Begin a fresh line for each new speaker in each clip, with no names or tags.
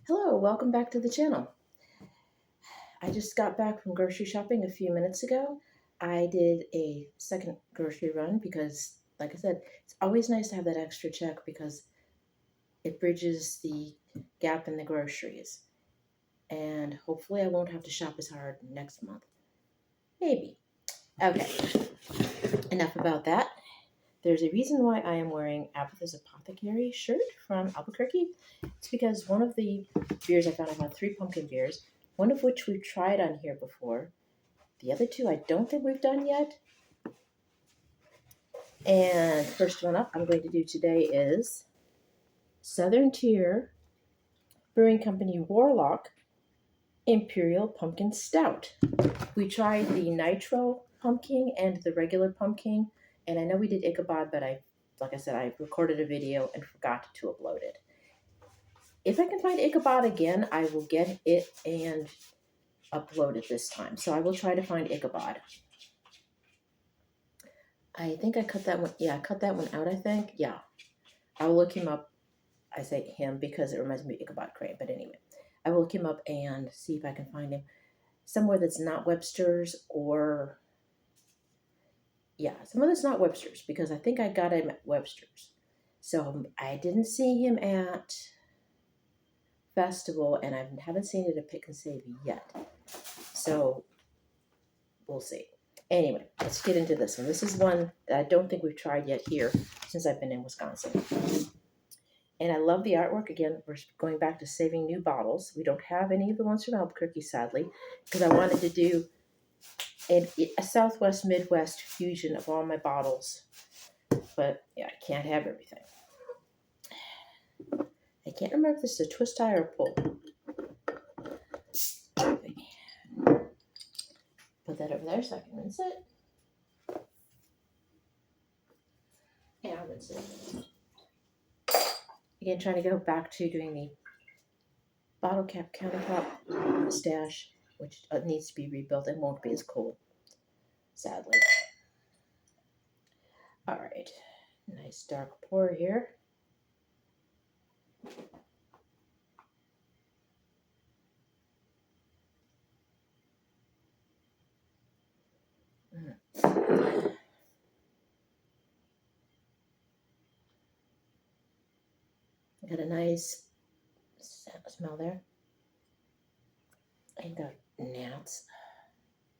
Hello, welcome back to the channel. I just got back from grocery shopping a few minutes ago. I did a second grocery run because, like I said, it's always nice to have that extra check because it bridges the gap in the groceries. And hopefully I won't have to shop as hard next month. Maybe. Okay, enough about that. There's a reason why I am wearing Abatha's Apothecary shirt from Albuquerque. It's because one of the beers I found 3 pumpkin beers, one of which we've tried on here before. The other two I don't think we've done yet. And first one up I'm going to do today is Southern Tier Brewing Company Warlock Imperial Pumpkin Stout. We tried the Nitro Pumpkin and the regular pumpkin, and I know we did Ichabod, but like I said, I recorded a video and forgot to upload it. If I can find Ichabod again, I will get it and upload it this time. So I will try to find Ichabod. I think I cut that one. Yeah, I cut that one out, I think. Yeah. I'll look him up. I say him because it reminds me of Ichabod Crane. But anyway, I will look him up and see if I can find him somewhere that's not Webster's or... Yeah, somewhere that's not Webster's because I think I got him at Webster's. So I didn't see him at Festival and I haven't seen it at Pick and Save yet. So we'll see. Anyway, let's get into this one. This is one that I don't think we've tried yet here since I've been in Wisconsin. And I love the artwork. Again, we're going back to saving new bottles. We don't have any of the ones from Albuquerque, sadly, because I wanted to do a Southwest Midwest fusion of all my bottles. But yeah, I can't have everything. I can't remember if this is a twist tie or a pull. Put that over there so I can rinse it. Yeah, I'll rinse it. Again, trying to go back to doing the bottle cap countertop stash, which needs to be rebuilt and won't be as cool, sadly. All right, nice dark pour here. Got a nice smell there. I got gnats.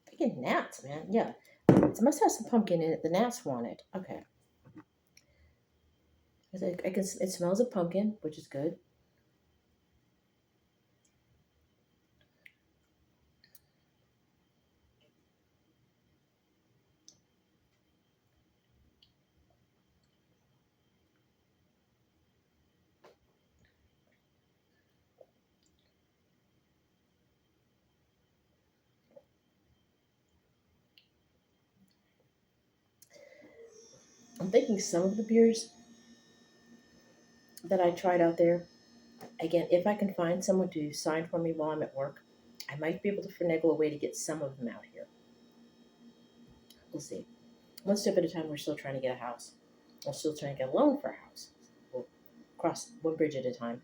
Freaking gnats, man. Yeah. It must have some pumpkin in it. The gnats want it. Okay. It smells of pumpkin, which is good. I'm thinking some of the beers that I tried out there, again, if I can find someone to sign for me while I'm at work, I might be able to finagle a way to get some of them out here. We'll see. One step at a time, we're still trying to get a house. We're still trying to get a loan for a house. We'll cross one bridge at a time.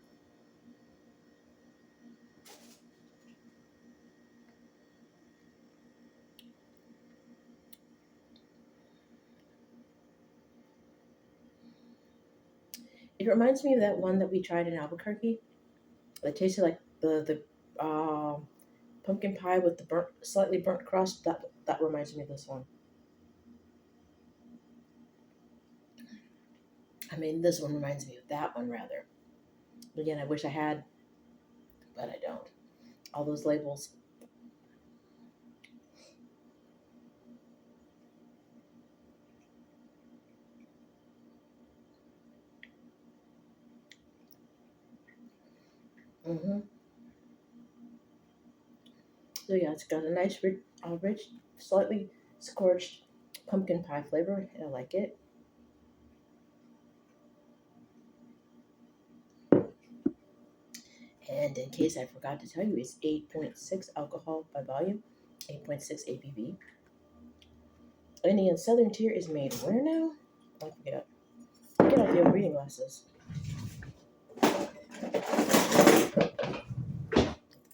It reminds me of that one that we tried in Albuquerque. It tasted like the pumpkin pie with the slightly burnt crust. That reminds me of this one. I mean, this one reminds me of that one rather. Again, I wish I had, but I don't. All those labels. So yeah, it's got a nice, rich, slightly scorched pumpkin pie flavor. I like it. And in case I forgot to tell you, it's 8.6 alcohol by volume, 8.6 ABV. And the Southern Tier is made where now? I forget. Get out the old reading glasses.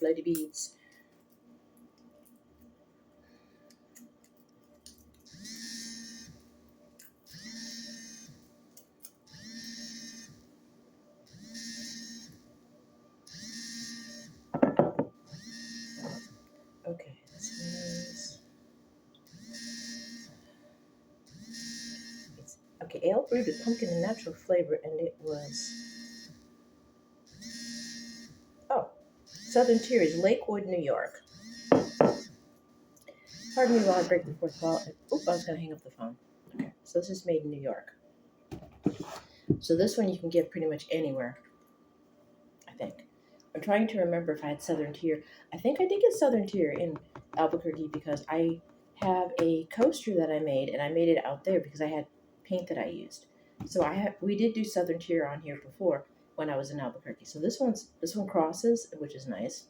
lady beads. Okay, this means it's okay. Ale brewed with pumpkin and natural flavor, and it was oh, Southern Tier is Lakewood, New York. Pardon me while I break the fourth wall. Oop, I was gonna hang up the phone. Okay, so this is made in New York. So this one you can get pretty much anywhere, I think. I'm trying to remember if I had Southern Tier. I think I did get Southern Tier in Albuquerque because I have a coaster that I made, and I made it out there because I had paint that I used. So we did do Southern Tier on here before when I was in Albuquerque. So this one crosses, which is nice.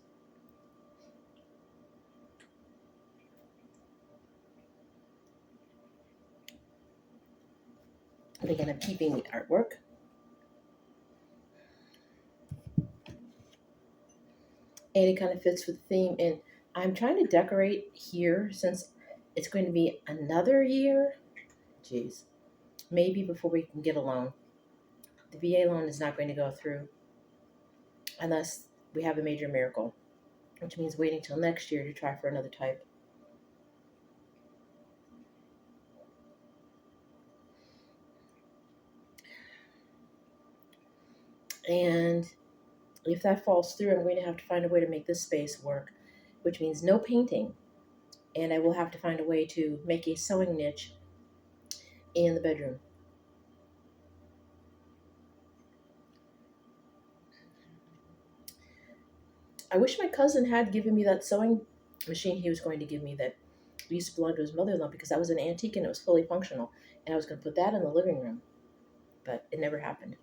And again, I'm keeping the artwork. And it kind of fits with the theme. And I'm trying to decorate here since it's going to be another year. Jeez. Maybe before we can get a loan. The VA loan is not going to go through unless we have a major miracle, which means waiting till next year to try for another type. And if that falls through, I'm going to have to find a way to make this space work, which means no painting. And I will have to find a way to make a sewing niche in the bedroom. I wish my cousin had given me that sewing machine he was going to give me that used to belong to his mother-in-law because that was an antique and it was fully functional. And I was going to put that in the living room, but it never happened.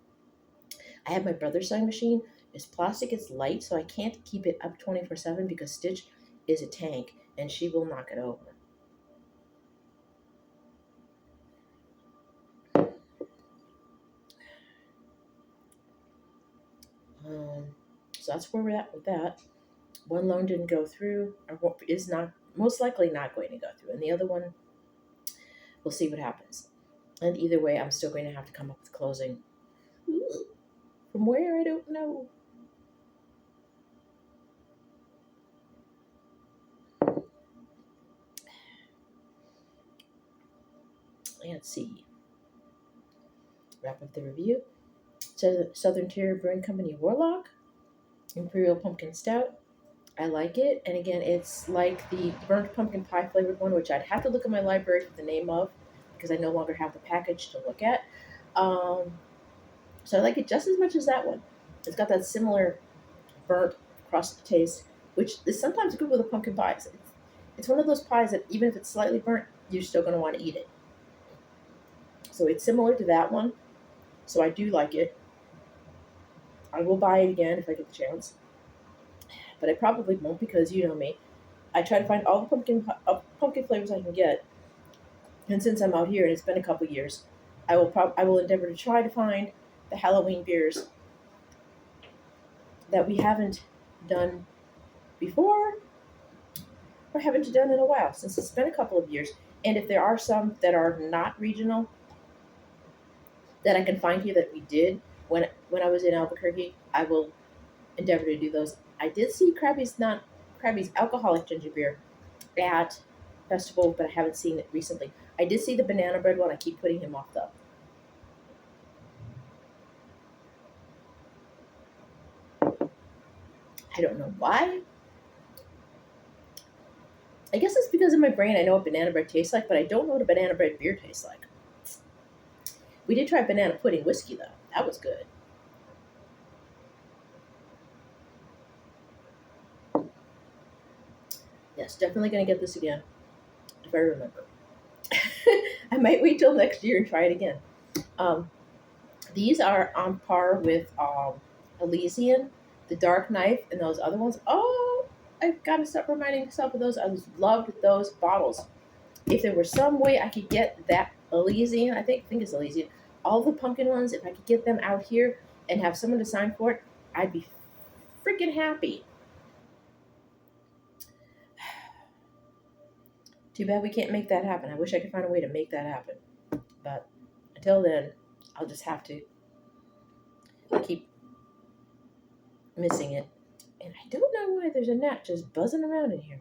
I have my brother's sewing machine. It's plastic, it's light, so I can't keep it up 24/7 because Stitch is a tank and she will knock it over. So that's where we're at with that. One loan didn't go through, or is not most likely not going to go through, and the other one, we'll see what happens. And either way, I'm still going to have to come up with closing. From where, I don't know. Let's see. Wrap up the review. Southern Tier Brewing Company Warlock, Imperial Pumpkin Stout. I like it, and again, it's like the burnt pumpkin pie flavored one, which I'd have to look at my library for the name of because I no longer have the package to look at. So I like it just as much as that one. It's got that similar burnt crust taste, which is sometimes good with a pumpkin pie. It's one of those pies that even if it's slightly burnt, you're still going to want to eat it. So it's similar to that one. So I do like it. I will buy it again if I get the chance. But I probably won't because you know me. I try to find all the pumpkin flavors I can get. And since I'm out here and it's been a couple years, I will endeavor to try to find the Halloween beers that we haven't done before or haven't done in a while since it's been a couple of years. And if there are some that are not regional that I can find here that we did when I was in Albuquerque, I will endeavor to do those. I did see Krabby's alcoholic ginger beer at festival, but I haven't seen it recently. I did see the banana bread one. I keep putting him off though. I don't know why. I guess it's because in my brain I know what banana bread tastes like, but I don't know what a banana bread beer tastes like. We did try banana pudding whiskey though. That was good. Yes, definitely gonna get this again if I remember. I might wait till next year and try it again. Um, these are on par with Elysian, the Dark Knife, and those other ones. Oh, I've got to stop reminding myself of those. I loved those bottles. If there were some way I could get that Elysian, I think it's Elysian, all the pumpkin ones, if I could get them out here and have someone to sign for it, I'd be freaking happy. Too bad we can't make that happen. I wish I could find a way to make that happen. But until then, I'll just have to keep missing it. And I don't know why there's a gnat just buzzing around in here.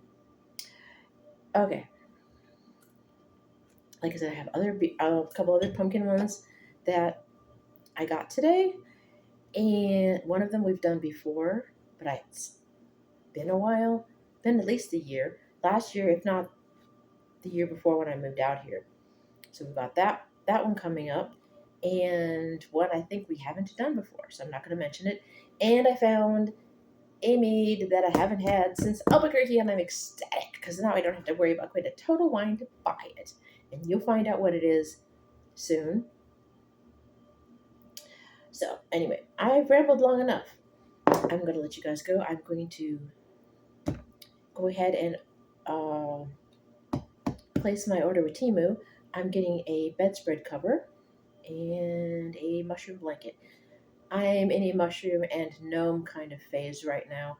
Okay. Like I said, I have a couple other pumpkin ones that I got today. And one of them we've done before, but it's been a while. Been at least a year. Last year, if not the year before when I moved out here. So we've got that one coming up. And one I think we haven't done before, so I'm not going to mention it. And I found a mead that I haven't had since Albuquerque, and I'm ecstatic because now I don't have to worry about quite a total wine to buy it. And you'll find out what it is soon. So anyway, I've rambled long enough. I'm going to let you guys go. I'm going to go ahead and place my order with Temu. I'm getting a bedspread cover and a mushroom blanket. I'm in a mushroom and gnome kind of phase right now,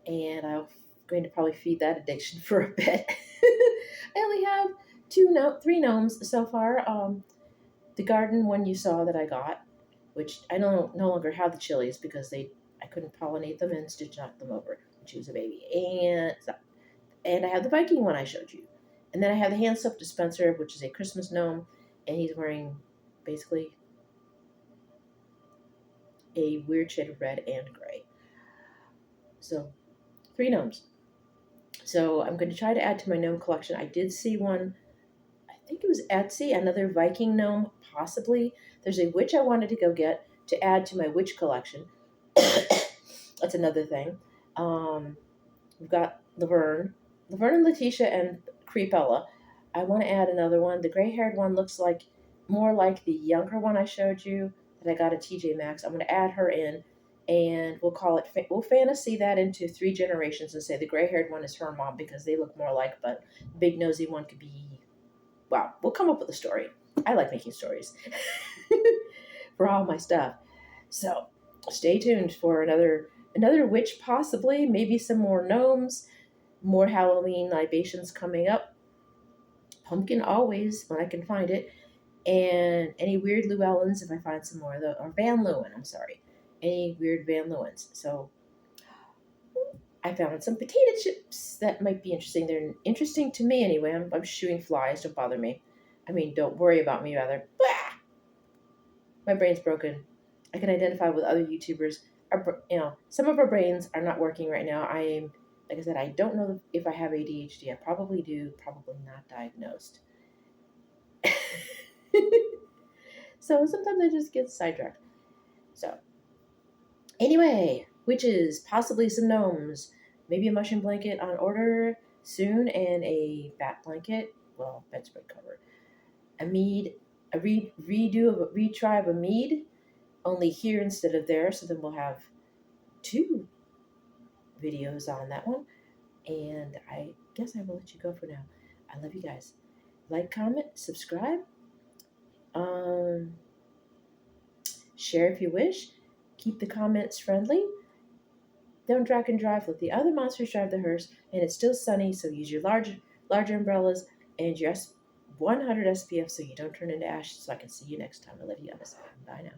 and I'm going to probably feed that addiction for a bit. I only have three gnomes so far. The garden one you saw that I got, which I no longer have the chilies because I couldn't pollinate them and Stitch knocked them over when she was a baby. And I have the Viking one I showed you. And then I have the hand soap dispenser, which is a Christmas gnome, and he's wearing basically a weird shade of red and gray. So, 3 gnomes. So I'm going to try to add to my gnome collection. I did see one, I think it was Etsy, another Viking gnome, possibly. There's a witch I wanted to go get to add to my witch collection. That's another thing. We've got Laverne and Letitia, and Creepella. I want to add another one. The gray-haired one looks like more like the younger one I showed you that I got at TJ Maxx. I'm going to add her in, and we'll fantasy that into 3 generations and say the gray-haired one is her mom because they look more alike, but the big nosy one could be, wow, we'll come up with a story. I like making stories for all my stuff. So stay tuned for another witch, possibly, maybe some more gnomes, more Halloween libations coming up. Pumpkin always, when I can find it. And any weird Llewellyns if I find some more of those. Or Van Leeuwen, I'm sorry. Any weird Van Leeuwens. So I found some potato chips that might be interesting. They're interesting to me anyway. I'm shooting flies. Don't bother me. I mean, don't worry about me, rather. Blah! My brain's broken. I can identify with other YouTubers. Some of our brains are not working right now. Like I said, I don't know if I have ADHD. I probably do, probably not diagnosed. So sometimes I just get sidetracked. So anyway, witches, possibly some gnomes, maybe a mushroom blanket on order soon, and a bat blanket, well, bedspread cover. A mead, a retry of a mead, only here instead of there, so then we'll have 2 videos on that one. And I guess I will let you go for now. I love you guys. Like, comment, subscribe. Share if you wish. Keep the comments friendly. Don't drag and drive. Let the other monsters drive the hearse. And it's still sunny, so use your larger umbrellas and your 100 SPF so you don't turn into ash. So I can see you next time. I love you guys. Bye now.